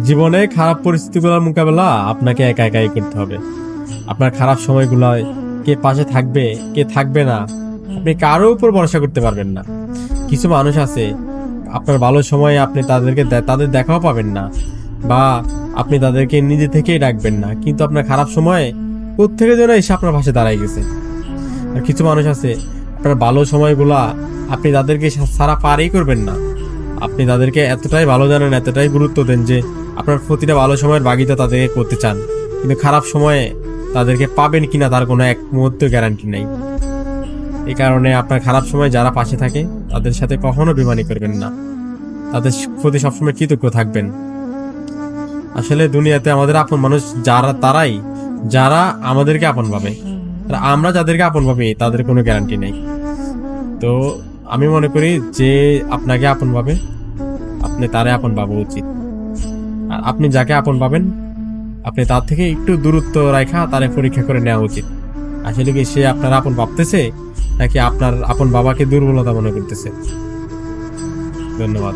জীবনে খারাপ পরিস্থিতিগুলোর মোকাবেলা আপনাকে একা একাই করতে হবে। আপনার খারাপ সময়গুলোয় কে পাশে থাকবে কে থাকবে না, আপনি কারো উপর ভরসা করতে পারবেন না। কিছু মানুষ আছে, আপনার ভালো সময়ে আপনি তাদের দেখাও পাবেন না, বা আপনি তাদেরকে নিজে থেকেই ডাকবেন না, কিন্তু আপনার খারাপ সময়ে কোত্থেকে যেন এসে আপনার পাশে দাঁড়ায় গেছে। আর কিছু মানুষ আছে, আপনার ভালো সময়গুলা আপনি তাদেরকে সারা পারই করবেন না, আপনি তাদেরকে এতটাই ভালো জানেন, এতটাই গুরুত্ব দেন যে আপনার প্রতিটা ভালো সময়ের ভাগিতা তাদেরকে করতে চান, কিন্তু খারাপ সময়ে তাদেরকে পাবেন কিনা তার কোনো এক মুহূর্ত গ্যারান্টি নেই। এই কারণে আপনার খারাপ সময় যারা পাশে থাকে তাদের সাথে কখনো বেমানি করবেন না, তাদের প্রতি সবসময় কৃতজ্ঞ থাকবেন। আসলে দুনিয়াতে আমাদের আপন মানুষ তারাই যারা আমাদেরকে আপন ভাবে, আর আমরা যাদেরকে আপন ভাবি তাদের কোনো গ্যারান্টি নেই। তো আমি মনে করি যে আপনাকে আপন ভাবে আপনি তারে আপন ভাবা উচিত, আর আপনি যাকে আপন পাবেন আপনি তার থেকে একটু দূরত্ব রাখা তারে পরীক্ষা করে নেওয়া উচিত। আসলে কি সে আপনার আপন ভাবতেছে নাকি আপনার আপন বাবাকে দুর্বলতা মনে করতেছে। ধন্যবাদ।